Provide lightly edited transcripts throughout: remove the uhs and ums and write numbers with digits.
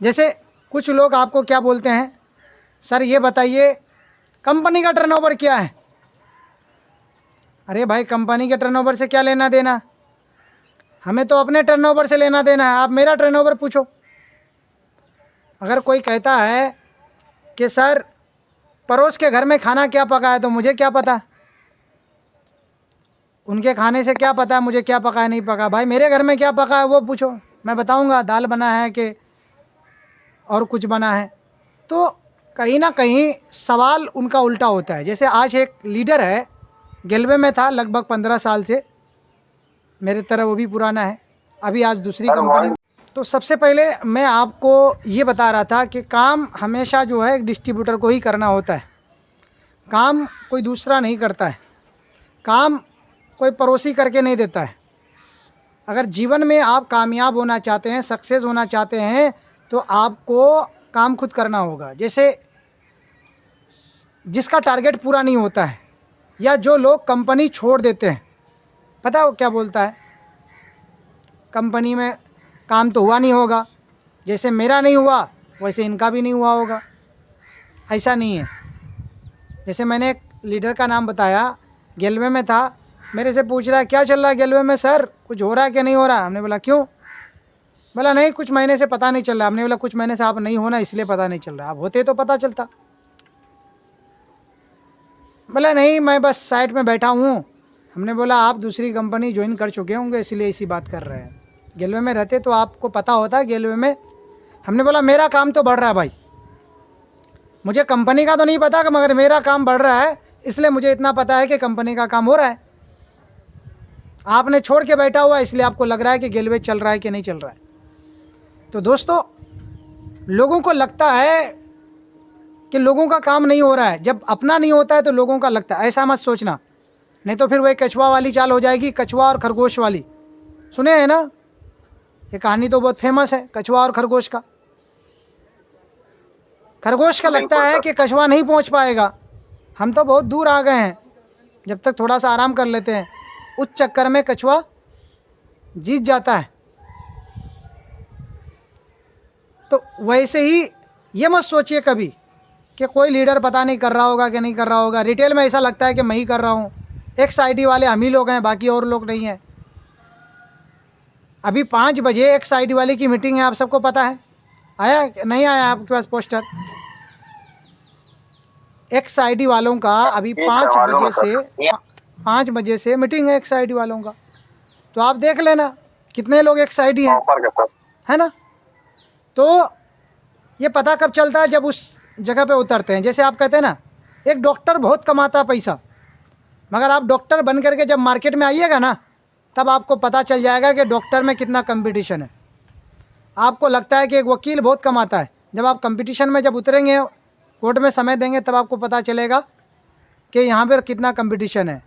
जैसे कुछ लोग आपको क्या बोलते हैं, सर ये बताइए कंपनी का टर्नओवर क्या है। अरे भाई कंपनी के टर्नओवर से क्या लेना देना, हमें तो अपने टर्नओवर से लेना देना है। आप मेरा टर्नओवर पूछो। अगर कोई कहता है कि सर पड़ोस के घर में खाना क्या पका है, तो मुझे क्या पता, उनके खाने से क्या पता है मुझे क्या पका है नहीं पका। भाई मेरे घर में क्या पका है वो पूछो, मैं बताऊंगा दाल बना है कि और कुछ बना है। तो कहीं ना कहीं सवाल उनका उल्टा होता है। जैसे आज एक लीडर है, गेलवे में था लगभग 15 साल से, मेरे तरह वो भी पुराना है, अभी आज दूसरी कंपनी। तो सबसे पहले मैं आपको ये बता रहा था कि काम हमेशा जो है एक डिस्ट्रीब्यूटर को ही करना होता है, काम कोई दूसरा नहीं करता है, काम कोई पड़ोसी करके नहीं देता है। अगर जीवन में आप कामयाब होना चाहते हैं, सक्सेस होना चाहते हैं, तो आपको काम खुद करना होगा। जैसे जिसका टारगेट पूरा नहीं होता है या जो लोग कंपनी छोड़ देते हैं, पता है वो क्या बोलता है, कंपनी में काम तो हुआ नहीं होगा, जैसे मेरा नहीं हुआ वैसे इनका भी नहीं हुआ होगा। ऐसा नहीं है। जैसे मैंने एक लीडर का नाम बताया, गेलवे में था, मेरे से पूछ रहा है क्या चल रहा है गेलवे में सर, कुछ हो रहा है कि नहीं हो रहा। हमने बोला क्यों, बोला नहीं कुछ महीने से पता नहीं चल रहा। हमने बोला कुछ महीने से आप नहीं होना इसलिए पता नहीं चल रहा, आप होते तो पता चलता। बोला नहीं मैं बस साइट में बैठा हूँ। हमने बोला आप दूसरी कंपनी ज्वाइन कर चुके होंगे इसलिए इसी बात कर रहे हैं, गेलवे में रहते तो आपको पता होता है गेलवे में। हमने बोला मेरा काम तो बढ़ रहा है भाई, मुझे कंपनी का तो नहीं पता मगर मेरा काम बढ़ रहा है, इसलिए मुझे इतना पता है कि कंपनी का काम हो रहा है। आपने छोड़ के बैठा हुआ इसलिए आपको लग रहा है कि गेलवे चल रहा है कि नहीं चल रहा है। तो दोस्तों लोगों को लगता है कि लोगों का काम नहीं हो रहा है, जब अपना नहीं होता है तो लोगों का लगता है। ऐसा मत सोचना, नहीं तो फिर वही कछुआ वाली चाल हो जाएगी, कछुआ और खरगोश वाली। सुने हैं ना, ये कहानी तो बहुत फेमस है कछुआ और खरगोश का। खरगोश का लगता है कि कछुआ नहीं पहुंच पाएगा, हम तो बहुत दूर आ गए हैं, जब तक थोड़ा सा आराम कर लेते हैं, उस चक्कर में कछुआ जीत जाता है। तो वैसे ही ये मत सोचिए कभी कि कोई लीडर पता नहीं कर रहा होगा कि नहीं कर रहा होगा। रिटेल में ऐसा लगता है कि मैं ही कर रहा हूँ, एक्स आईडी वाले हम ही लोग हैं, बाकी और लोग नहीं हैं। अभी 5 बजे एक्स आईडी वाले की मीटिंग है, आप सबको पता है, आया नहीं आया आपके पास पोस्टर? एक्स आईडी वालों का अभी 5 बजे से मीटिंग है एक्स आईडी वालों का। तो आप देख लेना कितने लोग एक्स आईडी हैं, है ना। तो ये पता कब चलता है, जब उस जगह पे उतरते हैं। जैसे आप कहते हैं ना एक डॉक्टर बहुत कमाता पैसा, मगर आप डॉक्टर बन करके जब मार्केट में आइएगा ना, तब आपको पता चल जाएगा कि डॉक्टर में कितना कंपटीशन है। आपको लगता है कि एक वकील बहुत कमाता है, जब आप कंपटीशन में जब उतरेंगे, कोर्ट में समय देंगे, तब आपको पता चलेगा कि यहाँ पर कितना कंपटीशन है।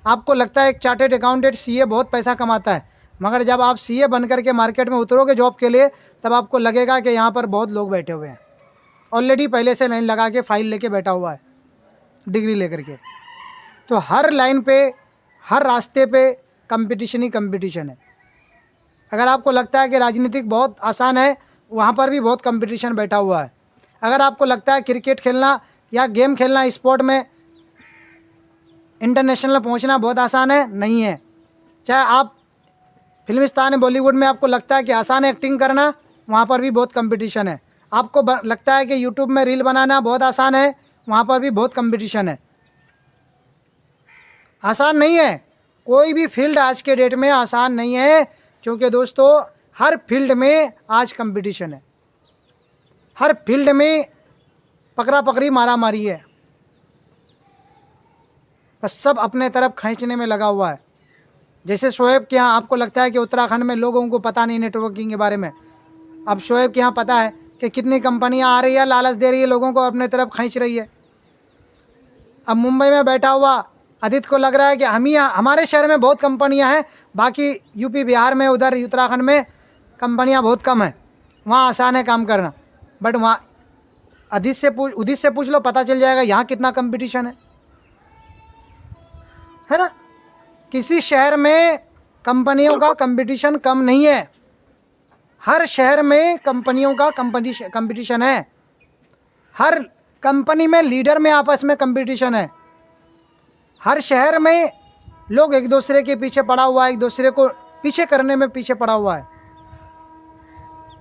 आपको लगता है एक चार्टेड अकाउंटेंट सीए बहुत पैसा कमाता है, मगर जब आप सीए बन करके मार्केट में उतरोगे जॉब के लिए, तब आपको लगेगा कि यहाँ पर बहुत लोग बैठे हुए हैं, ऑलरेडी पहले से लाइन लगा के फाइल लेके बैठा हुआ है डिग्री लेकर के। तो हर लाइन पे, हर रास्ते पे कंपटीशन ही कंपटीशन है। अगर आपको लगता है कि राजनीतिक बहुत आसान है, वहाँ पर भी बहुत कंपटीशन बैठा हुआ है। अगर आपको लगता है क्रिकेट खेलना या गेम खेलना, स्पोर्ट में इंटरनेशनल पहुँचना बहुत आसान है, नहीं है। चाहे आप फिल्मिस्तान बॉलीवुड में आपको लगता है कि आसान है एक्टिंग करना, वहाँ पर भी बहुत कंपटीशन है। आपको लगता है कि यूट्यूब में रील बनाना बहुत आसान है, वहाँ पर भी बहुत कंपटीशन है। आसान नहीं है, कोई भी फील्ड आज के डेट में आसान नहीं है, क्योंकि दोस्तों हर फील्ड में आज कंपटीशन है, हर फील्ड में पकड़ा पकड़ी मारा मारी है, बस सब अपने तरफ खींचने में लगा हुआ है। जैसे शोएब के यहाँ आपको लगता है कि उत्तराखंड में लोगों को पता नहीं नेटवर्किंग के बारे में, अब शोएब के यहाँ पता है कि कितनी कंपनियाँ आ रही है, लालच दे रही है लोगों को, अपने तरफ खींच रही है। अब मुंबई में बैठा हुआ आदित्य को लग रहा है कि हम ही हमारे शहर में बहुत कंपनियां हैं, बाकी यूपी बिहार में, उधर उत्तराखंड में कंपनियां बहुत कम हैं, वहाँ आसान है काम करना। बट वहाँ उदित से पूछ लो, पता चल जाएगा यहाँ कितना कंपटीशन है ना। किसी शहर में कंपनियों का कंपटीशन कम नहीं है, हर शहर में कंपनियों का कंपटीशन है, हर कंपनी में लीडर में आपस में कंपटीशन है, हर शहर में लोग एक दूसरे के पीछे पड़ा हुआ है, एक दूसरे को पीछे करने में पीछे पड़ा हुआ है।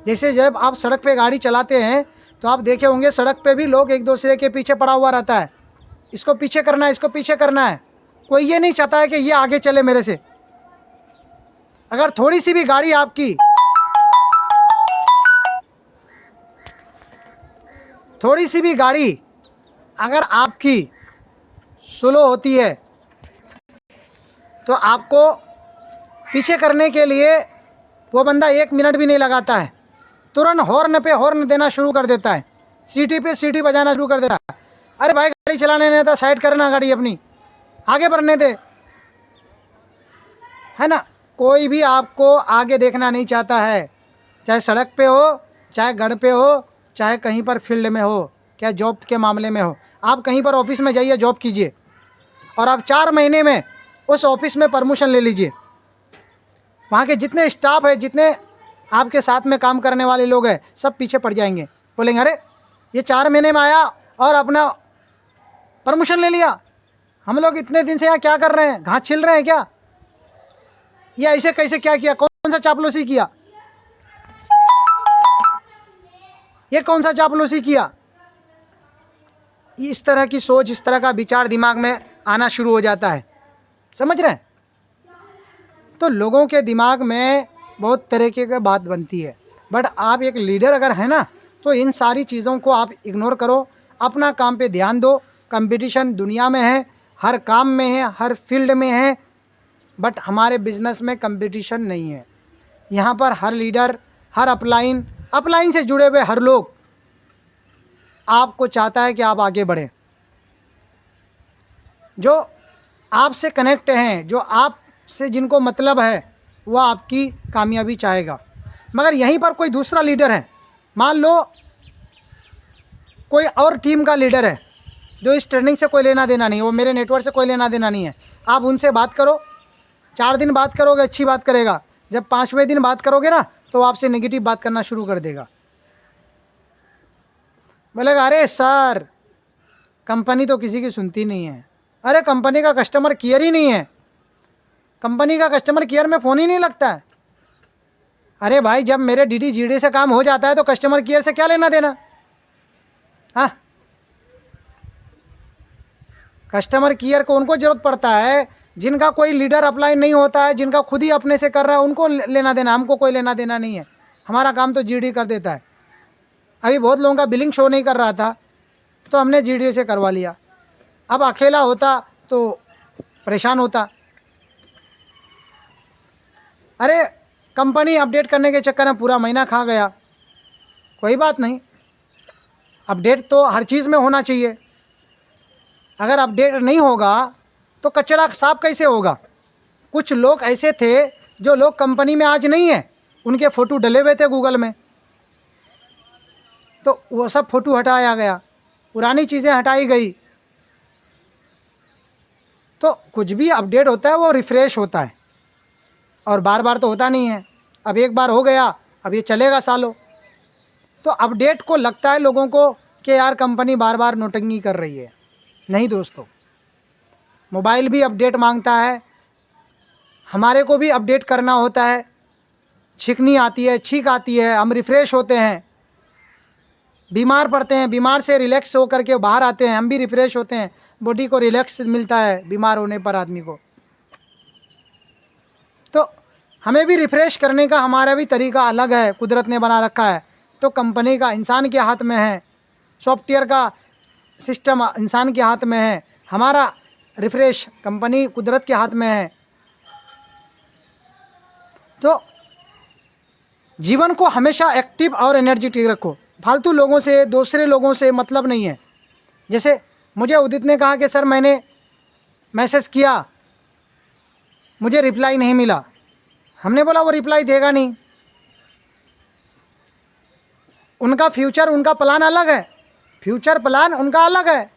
जैसे जब आप सड़क पे गाड़ी चलाते हैं तो आप देखे होंगे सड़क पे भी लोग एक दूसरे के पीछे पड़ा हुआ रहता है, इसको पीछे करना है, इसको पीछे करना है। कोई ये नहीं चाहता है कि ये आगे चले मेरे से। अगर थोड़ी सी भी गाड़ी आपकी, थोड़ी सी भी गाड़ी अगर आपकी स्लो होती है तो आपको पीछे करने के लिए वो बंदा 1 मिनट भी नहीं लगाता है, तुरंत हॉर्न पे हॉर्न देना शुरू कर देता है, सीटी पे सीटी बजाना शुरू कर देता है। अरे भाई गाड़ी चलाने नहीं था, साइड करना गाड़ी अपनी, आगे बढ़ने दे, है ना। कोई भी आपको आगे देखना नहीं चाहता है, चाहे सड़क पे हो, चाहे घर पे हो, चाहे कहीं पर फील्ड में हो, क्या जॉब के मामले में हो। आप कहीं पर ऑफिस में जाइए, जॉब कीजिए और आप 4 महीने में उस ऑफिस में प्रमोशन ले लीजिए। वहाँ के जितने स्टाफ है, जितने आपके साथ में काम करने वाले लोग हैं, सब पीछे पड़ जाएंगे, बोलेंगे अरे ये 4 महीने में आया और अपना प्रमोशन ले लिया, हम लोग इतने दिन से यहाँ क्या कर रहे हैं, घास छिल रहे हैं क्या, ये ऐसे कैसे क्या किया, कौन सा चापलूसी किया, ये कौन सा चापलूसी किया। इस तरह की सोच, इस तरह का विचार दिमाग में आना शुरू हो जाता है, समझ रहे हैं। तो लोगों के दिमाग में बहुत तरीके की बात बनती है। बट आप एक लीडर अगर है ना, तो इन सारी चीज़ों को आप इग्नोर करो, अपना काम पे ध्यान दो। कंपटीशन दुनिया में है, हर काम में है, हर फील्ड में है, बट हमारे बिजनेस में कंपटीशन नहीं है। यहाँ पर हर लीडर, हर अपलाइन से जुड़े हुए हर लोग आपको चाहता है कि आप आगे बढ़ें। जो आपसे कनेक्ट हैं, जो आपसे जिनको मतलब है, वह आपकी कामयाबी चाहेगा। मगर यहीं पर कोई दूसरा लीडर है, मान लो कोई और टीम का लीडर है, जो इस ट्रेनिंग से कोई लेना देना नहीं है, वो मेरे नेटवर्क से कोई लेना देना नहीं है। आप उनसे बात करो, 4 दिन बात करोगे अच्छी बात करेगा, जब 5वें दिन बात करोगे ना तो आपसे नेगेटिव बात करना शुरू कर देगा। बोलेगा अरे सर कंपनी तो किसी की सुनती नहीं है, अरे कंपनी का कस्टमर केयर ही नहीं है, कंपनी का कस्टमर केयर में फ़ोन ही नहीं लगता है। अरे भाई जब मेरे डीडी जीडी से काम हो जाता है तो कस्टमर केयर से क्या लेना देना। हाँ, कस्टमर केयर को उनको ज़रूरत पड़ता है जिनका कोई लीडर अप्लाई नहीं होता है, जिनका खुद ही अपने से कर रहा है, उनको लेना देना, हमको कोई लेना देना नहीं है। हमारा काम तो जीडी कर देता है। अभी बहुत लोगों का बिलिंग शो नहीं कर रहा था तो हमने जीडी से करवा लिया। अब अकेला होता तो परेशान होता। अरे कंपनी अपडेट करने के चक्कर में पूरा महीना खा गया, कोई बात नहीं, अपडेट तो हर चीज़ में होना चाहिए। अगर अपडेट नहीं होगा तो कचरा साफ कैसे होगा। कुछ लोग ऐसे थे जो लोग कंपनी में आज नहीं है, उनके फ़ोटो डले हुए थे गूगल में, तो वो सब फ़ोटो हटाया गया, पुरानी चीज़ें हटाई गई। तो कुछ भी अपडेट होता है वो रिफ़्रेश होता है, और बार बार तो होता नहीं है। अब एक बार हो गया, अब ये चलेगा सालों। तो अपडेट को लगता है लोगों को कि यार कंपनी बार बार नोटंकी कर रही है। नहीं दोस्तों, मोबाइल भी अपडेट मांगता है, हमारे को भी अपडेट करना होता है। छिकनी आती है, छींक आती है, हम रिफ़्रेश होते हैं, बीमार पड़ते हैं, बीमार से रिलैक्स होकर के बाहर आते हैं, हम भी रिफ़्रेश होते हैं, बॉडी को रिलैक्स मिलता है बीमार होने पर आदमी को। तो हमें भी रिफ़्रेश करने का हमारा भी तरीका अलग है, कुदरत ने बना रखा है। तो कंपनी का इंसान के हाथ में है, सॉफ्टवेयर का सिस्टम इंसान के हाथ में है, हमारा रिफ़्रेश कंपनी कुदरत के हाथ में है। तो जीवन को हमेशा एक्टिव और एनर्जेटिक रखो। फालतू लोगों से, दूसरे लोगों से मतलब नहीं है। जैसे मुझे उदित ने कहा कि सर मैंने मैसेज किया, मुझे रिप्लाई नहीं मिला। हमने बोला वो रिप्लाई देगा नहीं, उनका फ्यूचर, उनका प्लान अलग है, फ्यूचर प्लान उनका अलग है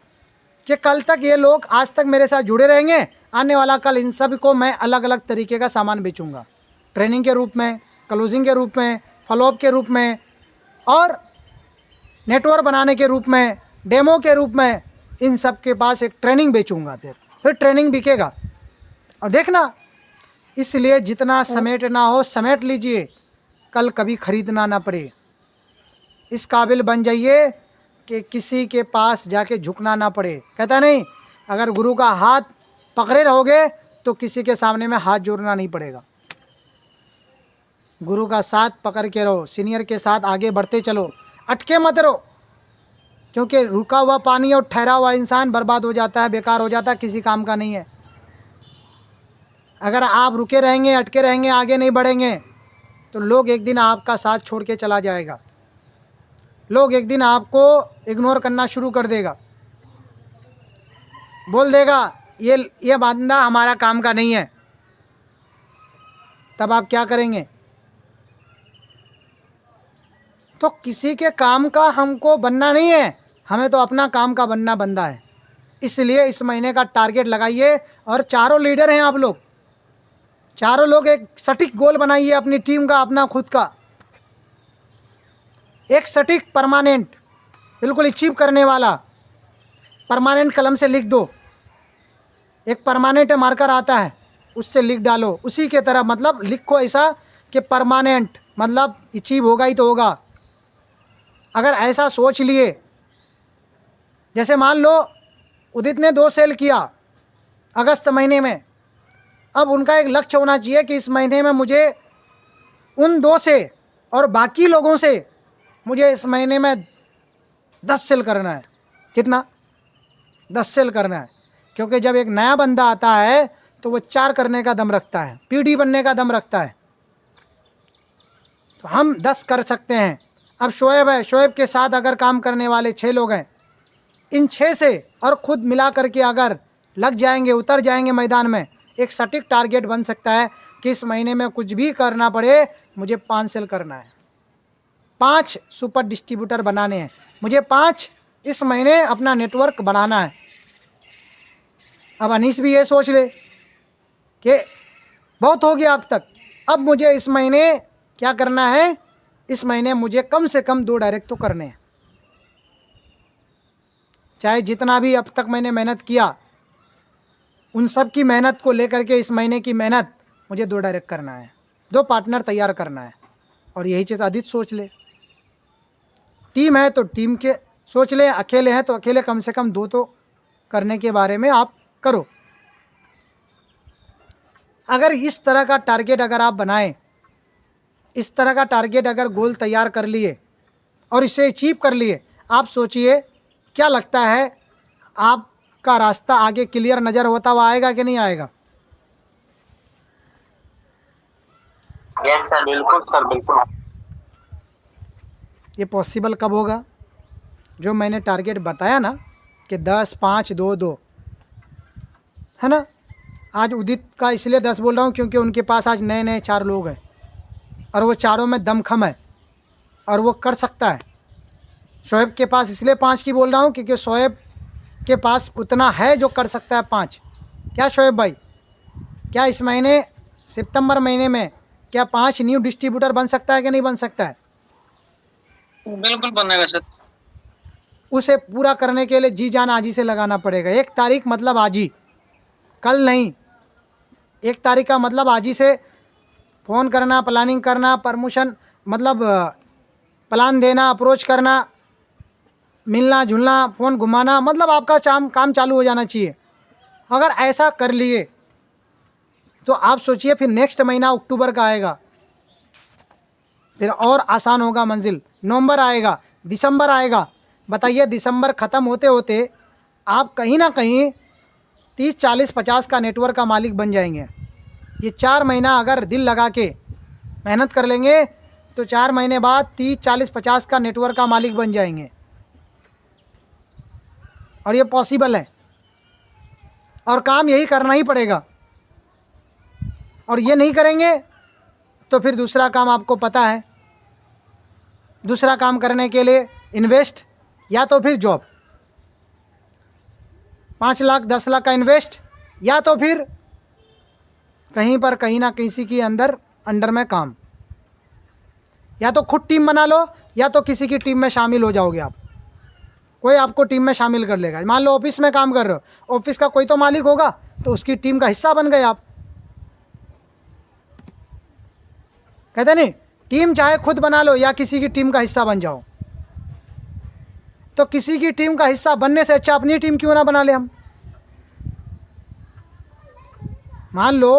कि कल तक ये लोग आज तक मेरे साथ जुड़े रहेंगे, आने वाला कल इन सब को मैं अलग अलग तरीके का सामान बेचूंगा, ट्रेनिंग के रूप में, क्लोजिंग के रूप में, फॉलोअप के रूप में और नेटवर्क बनाने के रूप में, डेमो के रूप में, इन सब के पास एक ट्रेनिंग बेचूंगा। फिर ट्रेनिंग बिकेगा। और देखना, इसलिए जितना समेटना हो समेट लीजिए, कल कभी खरीदना ना पड़े। इस काबिल बन जाइए कि किसी के पास जाके झुकना ना पड़े। कहता नहीं, अगर गुरु का हाथ पकड़े रहोगे तो किसी के सामने में हाथ जोड़ना नहीं पड़ेगा। गुरु का साथ पकड़ के रहो, सीनियर के साथ आगे बढ़ते चलो, अटके मत रहो। क्योंकि रुका हुआ पानी और ठहरा हुआ इंसान बर्बाद हो जाता है, बेकार हो जाता है, किसी काम का नहीं है। अगर आप रुके रहेंगे, अटके रहेंगे, आगे नहीं बढ़ेंगे तो लोग एक दिन आपका साथ छोड़ के चला जाएगा। लोग एक दिन आपको इग्नोर करना शुरू कर देगा, बोल देगा ये बंदा हमारा काम का नहीं है। तब आप क्या करेंगे? तो किसी के काम का हमको बनना नहीं है, हमें तो अपना काम का बनना बंदा है। इसलिए इस महीने का टारगेट लगाइए। और चारों लीडर हैं आप लोग, चारों लोग एक सटीक गोल बनाइए अपनी टीम का, अपना खुद का, एक सटीक परमानेंट, बिल्कुल अचीव करने वाला परमानेंट कलम से लिख दो। एक परमानेंट मार्कर आता है, उससे लिख डालो उसी के तरह। मतलब लिखो ऐसा कि परमानेंट, मतलब अचीव होगा ही तो होगा। अगर ऐसा सोच लिए, जैसे मान लो उदित ने 2 सेल किया अगस्त महीने में, अब उनका एक लक्ष्य होना चाहिए कि इस महीने में मुझे उन 2 से और बाकी लोगों से मुझे इस महीने में 10 सेल करना है। कितना? 10 सेल करना है। क्योंकि जब एक नया बंदा आता है तो वो 4 करने का दम रखता है, पीडी बनने का दम रखता है। तो हम 10 कर सकते हैं। अब शोएब है, शोएब के साथ अगर काम करने वाले 6 लोग हैं, इन 6 से और खुद मिला करके अगर लग जाएंगे, उतर जाएंगे मैदान में, एक सटीक टारगेट बन सकता है कि इस महीने में कुछ भी करना पड़े, मुझे 5 सेल करना है, 5 सुपर डिस्ट्रीब्यूटर बनाने हैं, मुझे 5 इस महीने अपना नेटवर्क बढ़ाना है। अब अनीस भी ये सोच ले कि बहुत हो गया अब तक, अब मुझे इस महीने क्या करना है, इस महीने मुझे कम से कम 2 डायरेक्ट तो करने हैं। चाहे जितना भी अब तक मैंने मेहनत किया, उन सब की मेहनत को लेकर के इस महीने की मेहनत मुझे 2 डायरेक्ट करना है, 2 पार्टनर तैयार करना है। और यही चीज़ आदित्य सोच ले। टीम है तो टीम के सोच ले, अकेले हैं तो अकेले कम से कम 2 तो करने के बारे में आप करो। अगर इस तरह का टारगेट अगर आप बनाएं, इस तरह का टारगेट अगर गोल तैयार कर लिए और इसे अचीव कर लिए, आप सोचिए क्या लगता है आपका रास्ता आगे क्लियर नज़र होता हुआ आएगा कि नहीं आएगा? यस सर, बिल्कुल सर, बिल्कुल। ये पॉसिबल कब होगा? जो मैंने टारगेट बताया ना कि 10, 5, 2, 2, है ना। आज उदित का इसलिए 10 बोल रहा हूँ क्योंकि उनके पास आज नए नए 4 लोग हैं और वो चारों में दमखम है और वो कर सकता है। शोएब के पास इसलिए 5 की बोल रहा हूँ क्योंकि शोएब के पास उतना है जो कर सकता है 5। क्या शोएब भाई, क्या इस महीने सितंबर महीने में क्या 5 न्यू डिस्ट्रीब्यूटर बन सकता है कि नहीं बन सकता है? बिल्कुल बनेगा सर। उसे पूरा करने के लिए जी जान आज ही से लगाना पड़ेगा। 1 तारीख मतलब आज ही, कल नहीं। 1 तारीख का मतलब आज ही से फ़ोन करना, प्लानिंग करना, प्रमोशन मतलब प्लान देना, अप्रोच करना, मिलना जुलना, फ़ोन घुमाना, मतलब आपका काम चालू हो जाना चाहिए। अगर ऐसा कर लिए तो आप सोचिए फिर नेक्स्ट महीना अक्टूबर का आएगा, फिर और आसान होगा मंजिल। नवंबर आएगा, दिसंबर आएगा। बताइए दिसंबर ख़त्म होते होते आप कहीं ना कहीं 30, 40, 50 का नेटवर्क का मालिक बन जाएंगे। ये 4 महीना अगर दिल लगा के मेहनत कर लेंगे तो 4 महीने बाद 30, 40, 50 का नेटवर्क का मालिक बन जाएंगे। और ये पॉसिबल है और काम यही करना ही पड़ेगा। और ये नहीं करेंगे तो फिर दूसरा काम आपको पता है, दूसरा काम करने के लिए इन्वेस्ट या तो फिर जॉब, 5 लाख 10 लाख का इन्वेस्ट, या तो फिर कहीं पर कहीं ना किसी के अंदर अंडर में काम। या तो खुद टीम बना लो या तो किसी की टीम में शामिल हो जाओगे आप, कोई आपको टीम में शामिल कर लेगा। मान लो ऑफिस में काम कर रहे हो, ऑफिस का कोई तो मालिक होगा, तो उसकी टीम का हिस्सा बन गए आप। कहते नहीं, टीम चाहे खुद बना लो या किसी की टीम का हिस्सा बन जाओ। तो किसी की टीम का हिस्सा बनने से अच्छा अपनी टीम क्यों ना बना ले हम। मान लो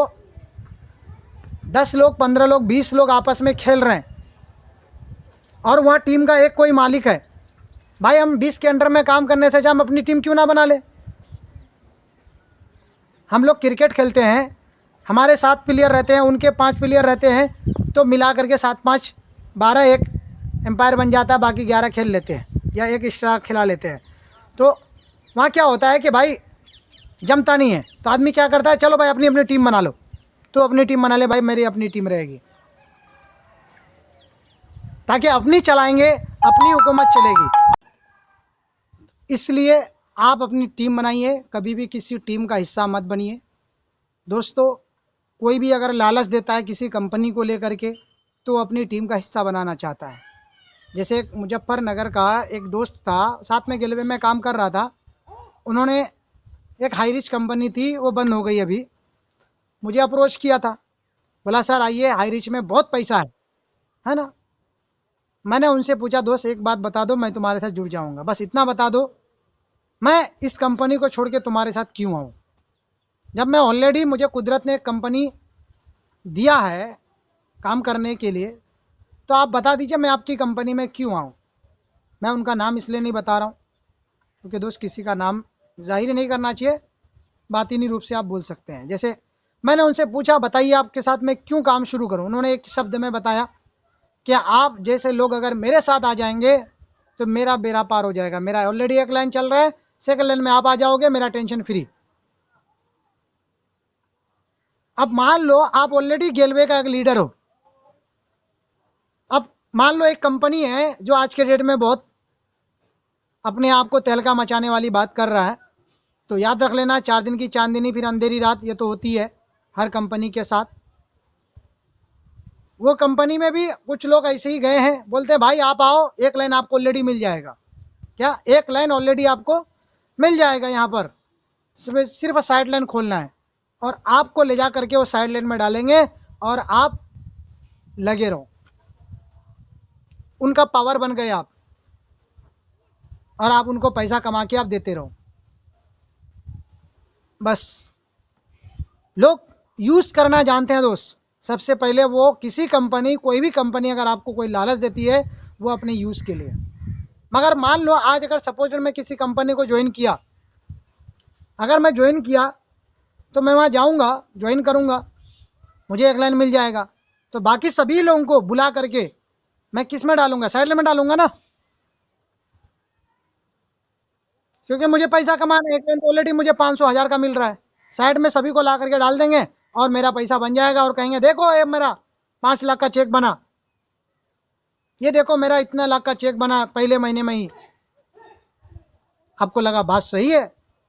10 लोग, 15 लोग, 20 लोग आपस में खेल रहे हैं और वहाँ टीम का एक कोई मालिक है, भाई हम 20 के अंडर में काम करने से अच्छा हम अपनी टीम क्यों ना बना ले। हम लोग क्रिकेट खेलते हैं, हमारे 7 प्लेयर रहते हैं, उनके 5 प्लेयर रहते हैं, तो मिला करके 7 5 12 एक एम्पायर बन जाता है, बाकी 11 खेल लेते हैं या एक एक्स्ट्रा खिला लेते हैं। तो वहाँ क्या होता है कि भाई जमता नहीं है, तो आदमी क्या करता है, चलो भाई अपनी अपनी टीम बना लो, तो अपनी टीम बना ले भाई, मेरी अपनी टीम रहेगी, ताकि अपनी चलाएंगे, अपनी हुकूमत चलेगी। इसलिए आप अपनी टीम बनाइए, कभी भी किसी टीम का हिस्सा मत बनिए। दोस्तों, कोई भी अगर लालच देता है किसी कंपनी को लेकर के, तो अपनी टीम का हिस्सा बनाना चाहता है। जैसे एक मुजफ्फरनगर का एक दोस्त था, साथ में गेलवे में काम कर रहा था, उन्होंने एक हाई रिच कंपनी थी, वो बंद हो गई अभी, मुझे अप्रोच किया था, बोला सर आइए, हाई रिच में बहुत पैसा है ना। मैंने उनसे पूछा दोस्त एक बात बता दो, मैं तुम्हारे साथ जुड़ जाऊंगा, बस इतना बता दो, मैं इस कंपनी को छोड़ के तुम्हारे साथ क्यों आऊँ, जब मैं ऑलरेडी, मुझे कुदरत ने एक कंपनी दिया है काम करने के लिए, तो आप बता दीजिए मैं आपकी कंपनी में क्यों आऊँ। मैं उनका नाम इसलिए नहीं बता रहा हूँ क्योंकि दोस्त किसी का नाम जाहिर नहीं करना चाहिए, बातिनी रूप से आप बोल सकते हैं। जैसे मैंने उनसे पूछा बताइए आपके साथ मैं क्यों काम शुरू करूं, उन्होंने एक शब्द में बताया कि आप जैसे लोग अगर मेरे साथ आ जाएंगे तो मेरा बेड़ा पार हो जाएगा, मेरा ऑलरेडी एक लाइन चल रहा है, सेकंड लाइन में आप आ जाओगे, मेरा टेंशन फ्री। अब मान लो आप ऑलरेडी गेलवे का एक लीडर हो, अब मान लो एक कंपनी है जो आज के डेट में बहुत अपने आप को तहलका मचाने वाली बात कर रहा है, तो याद रख लेना 4 दिन की चांदनी फिर अंधेरी रात, ये तो होती है हर कंपनी के साथ। वो कंपनी में भी कुछ लोग ऐसे ही गए हैं, बोलते हैं भाई आप आओ, एक लाइन आपको ऑलरेडी मिल जाएगा। क्या एक लाइन ऑलरेडी आपको मिल जाएगा, यहाँ पर सिर्फ साइड लाइन खोलना है और आपको ले जा करके वो साइड लाइन में डालेंगे और आप लगे रहो, उनका पावर बन गए आप, और आप उनको पैसा कमा के आप देते रहो। बस लोग यूज़ करना जानते हैं दोस्त। सबसे पहले वो किसी कंपनी, कोई भी कंपनी अगर आपको कोई लालच देती है, वो अपने यूज़ के लिए। मगर मान लो आज अगर सपोज मैं किसी कंपनी को ज्वाइन किया, अगर मैं ज्वाइन किया तो मैं वहाँ जाऊँगा, ज्वाइन करूँगा, मुझे एक लाइन मिल जाएगा, तो बाकी सभी लोगों को बुला करके मैं किस में डालूंगा, साइड लाइन में डालूंगा ना, क्योंकि मुझे पैसा कमाना है। एक लाइन तो ऑलरेडी मुझे 500 1000 का मिल रहा है, साइड में सभी को ला करके डाल देंगे और मेरा पैसा बन जाएगा, और कहेंगे देखो ये मेरा 5 लाख का चेक बना, ये देखो मेरा इतना लाख का चेक बना पहले महीने में ही। आपको लगा बात सही है,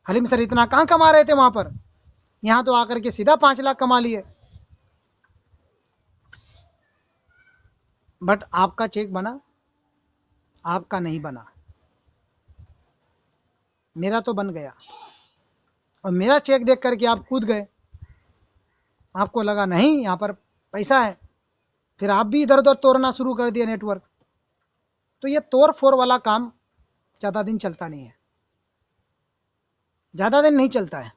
हलीम सर इतना कहाँ कमा रहे थे वहाँ पर, यहाँ तो आकर के सीधा 5 लाख कमा लिए। बट आपका चेक बना, आपका नहीं बना, मेरा तो बन गया, और मेरा चेक देख करके आप कूद गए, आपको लगा नहीं यहाँ पर पैसा है, फिर आप भी इधर उधर तोड़ना शुरू कर दिया नेटवर्क। तो ये तोड़ फोड़ वाला काम ज़्यादा दिन चलता नहीं है, ज़्यादा दिन नहीं चलता है।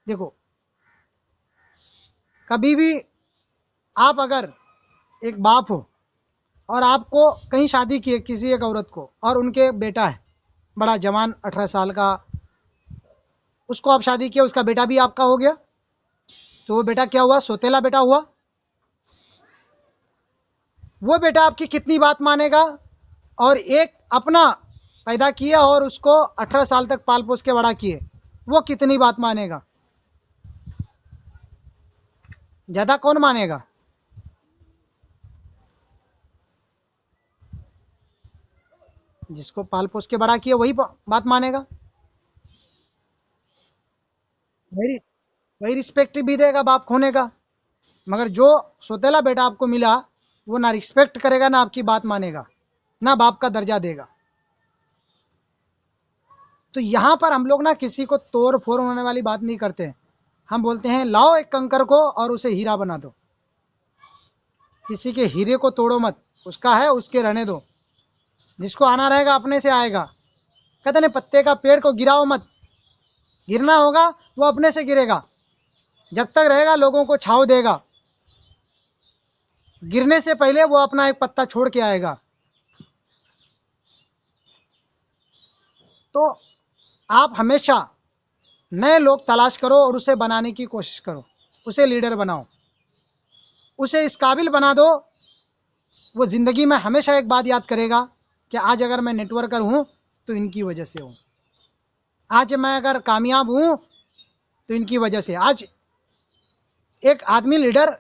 देखो कभी भी आप अगर एक बाप हो और आपको कहीं शादी की है किसी एक औरत को, और उनके बेटा है बड़ा जवान 18 साल का, उसको आप शादी किया, उसका बेटा भी आपका हो गया, तो वो बेटा क्या हुआ, सौतेला बेटा हुआ। वो बेटा आपकी कितनी बात मानेगा, और एक अपना पैदा किया और उसको 18 साल तक पाल पोस के बड़ा किए, वो कितनी बात मानेगा, ज़्यादा कौन मानेगा। जिसको पाल पोस के बड़ा किया वही बात मानेगा, वही वही रिस्पेक्ट भी देगा बाप होने का। मगर जो सौतेला बेटा आपको मिला, वो ना रिस्पेक्ट करेगा, ना आपकी बात मानेगा, ना बाप का दर्जा देगा। तो यहाँ पर हम लोग ना किसी को तोड़ फोड़ होने वाली बात नहीं करते। हम बोलते हैं लाओ एक कंकर को और उसे हीरा बना दो। किसी के हीरे को तोड़ो मत, उसका है उसके रहने दो, जिसको आना रहेगा अपने से आएगा। कहते नहीं, पत्ते का पेड़ को गिराओ मत, गिरना होगा वो अपने से गिरेगा। जब तक रहेगा लोगों को छाँव देगा, गिरने से पहले वो अपना एक पत्ता छोड़ के आएगा। तो आप हमेशा नए लोग तलाश करो और उसे बनाने की कोशिश करो, उसे लीडर बनाओ, उसे इस काबिल बना दो, वो ज़िंदगी में हमेशा एक बात याद करेगा कि आज अगर मैं नेटवर्कर हूँ तो इनकी वजह से हूँ, आज मैं अगर कामयाब हूँ तो इनकी वजह से। आज एक आदमी लीडर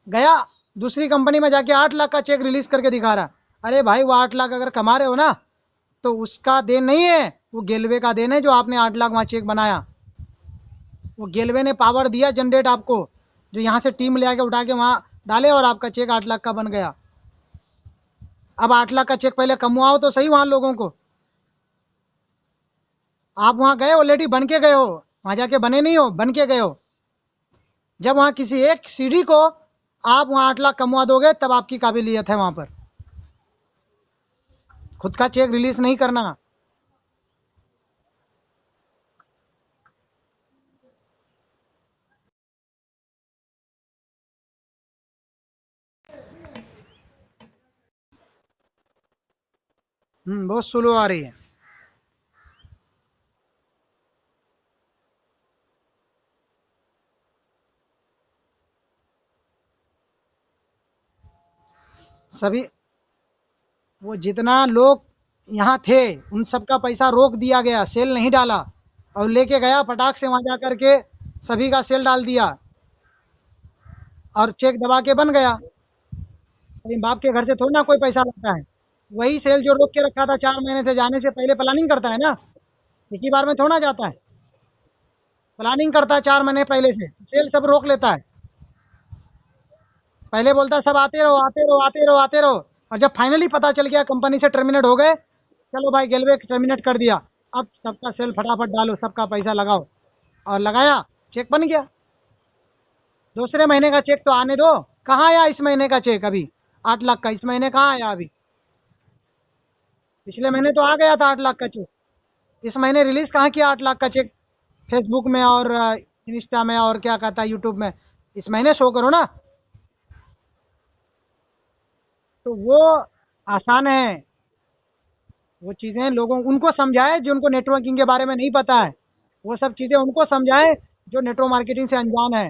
गया दूसरी कंपनी में जाके 8 लाख का चेक रिलीज़ करके दिखा रहा। अरे भाई, वो 8 लाख अगर कमा रहे हो ना तो उसका देन नहीं है, वो गेलवे का देन है जो आपने 8 लाख वहाँ चेक बनाया। वो गेलवे ने पावर दिया जनरेट आपको, जो यहाँ से टीम ले आके उठा के वहाँ डाले और आपका चेक 8 लाख का बन गया। अब 8 लाख का चेक पहले कमवाओ तो सही वहाँ लोगों को। आप वहाँ गए ऑलरेडी, बन के गए हो, वहाँ जाके बने नहीं हो, बन के गए हो। जब वहाँ किसी एक सीढ़ी को आप वहाँ 8 लाख कमवा दोगे तब आपकी काबिलियत है वहाँ पर। खुद का चेक रिलीज नहीं करना। बहुत स्लो आ रही है। सभी वो जितना लोग यहाँ थे उन सबका पैसा रोक दिया गया, सेल नहीं डाला, और लेके गया फटाक से वहाँ जा कर के सभी का सेल डाल दिया और चेक दबा के बन गया। लेकिन बाप के घर से थोड़ी ना कोई पैसा लगता है। वही सेल जो रोक के रखा था 4 महीने से, जाने से पहले प्लानिंग करता है ना, एक ही बार में थोड़ा जाता है, प्लानिंग करता है 4 महीने पहले से, सेल सब रोक लेता है। पहले बोलता है सब आते रहो आते रहो आते रहो आते रहो, और जब फाइनली पता चल गया कंपनी से टर्मिनेट हो गए, चलो भाई गेलवे टर्मिनेट कर दिया, अब सबका सेल फटाफट डालो, सबका पैसा लगाओ, और लगाया, चेक बन गया। दूसरे महीने का चेक तो आने दो, कहाँ आया इस महीने का चेक अभी 8 लाख का, इस महीने कहाँ आया अभी? पिछले महीने तो आ गया था 8 लाख का चेक, इस महीने रिलीज कहाँ किया 8 लाख का चेक फेसबुक में और इंस्टा में और क्या कहता है यूट्यूब में, इस महीने शो करो ना। तो वो आसान है, वो चीज़ें लोगों उनको समझाए जो उनको नेटवर्किंग के बारे में नहीं पता है, वो सब चीज़ें उनको समझाए जो नेटवर्क मार्केटिंग से अनजान है।